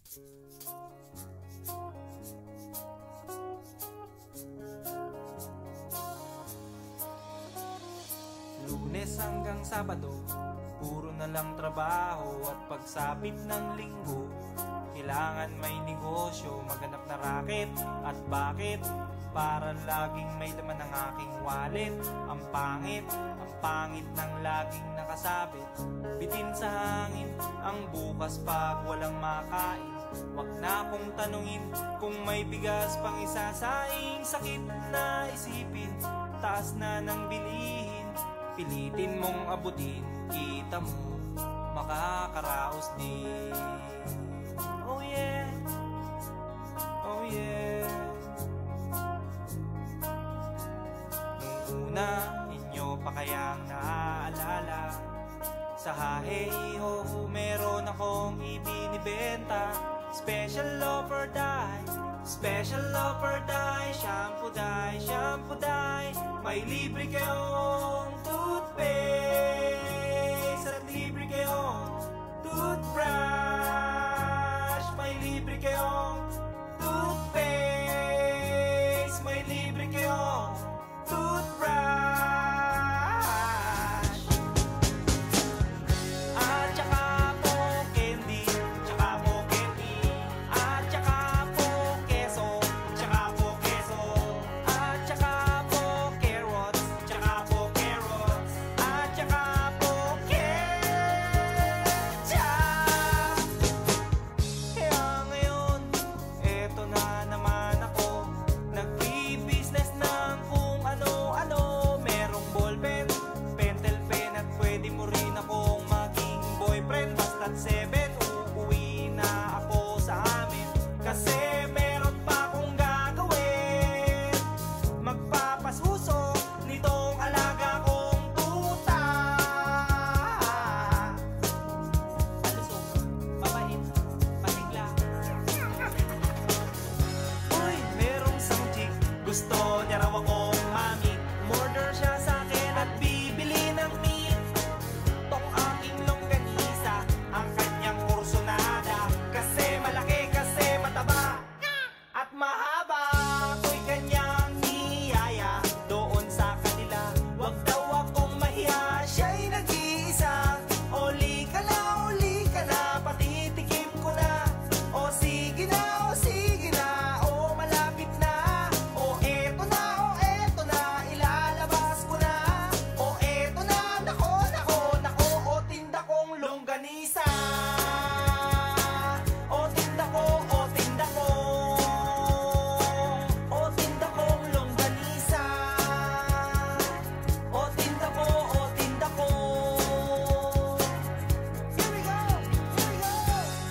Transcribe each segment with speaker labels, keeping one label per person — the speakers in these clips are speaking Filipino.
Speaker 1: Lunes hanggang Sabado, puro na lang trabaho. At pagsapit ng linggo, kailangan may negosyo. Maghanap na raket. At bakit? Para laging may laman ang aking wallet. Ang pangit ng laging nakasabit. Bitin sa hangin ang bukas pag walang makain. Wag na akong tanungin kung may bigas pang isasaing. Sakit na isipin, taas na ng bilihin. Pilitin mong abutin, kita mo makakaraos din. Oh yeah, oh yeah. Nung una, inyo pa kayang naaalala, sa hahe-ho meron akong ibinibenta. Special offer die, special offer die. Shampoo die, shampoo die. May libre kayong toothpaste at libre kayong toothbrush. May libre kayong toothpaste. May libre kayong toothbrush. At saka po candy, tsaka po candy. At saka po keso, tsaka po keso. At saka po carrots, tsaka po carrots. At saka po ketchup. Kaya ngayon, eto na naman ako, nagbi-business ng kung ano-ano. Merong ballpen, pentel pen, at pwede mo rin akong maging boyfriend. Basta't 7, uuwi na ako sa amin. Kasi meron pa akong gagawin. Magpapasuso nitong alaga kong tuta. Palusok, mabait, pasigla. Uy, merong isang chick, gusto niya raw akong mami. Murder siya sa akin at bibili ng meat. Tong aking longganisa, ang kanyang kursonada. Kasi malaki, kasi mataba at mahaba. Ako'y kanyang niyaya doon sa kanila. Wag daw akong mahiya, siya'y nag-iisa. Uli ka na, patitikim ko na. O sige na, o malapit na. O eto na, ilalabas ko na. O eto na, nako, o tinda kong longganisa. O tinda ko, o tinda ko. O tinda kong longganisa. O tinda ko, o tinda ko. Here we go, here we go.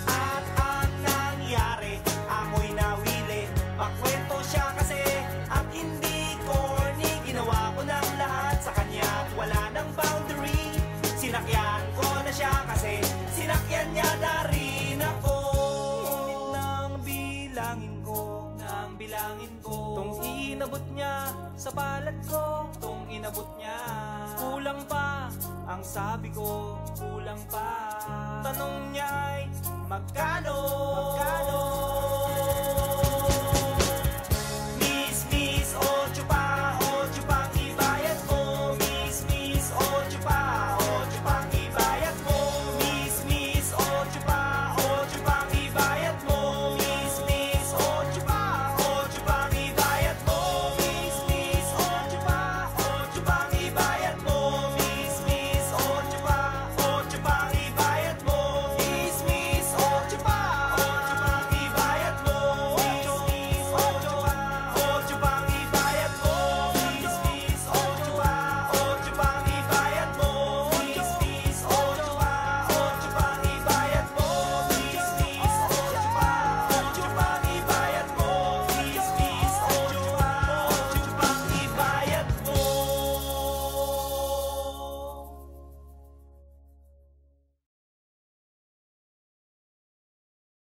Speaker 1: At ang nangyari, ako'y nawili. Makwento siya kasi at hindi corny. Ginawa ko ng lahat sa kanya at wala ng boundary. Sinakyan ko na siya kasi sinakyan niya na rin ako. Nang bilangin ko, tong inabot niya sa balat ko, tong inabot niya. Kulang pa, ang sabi ko, kulang pa. Tanong niya ay magkano?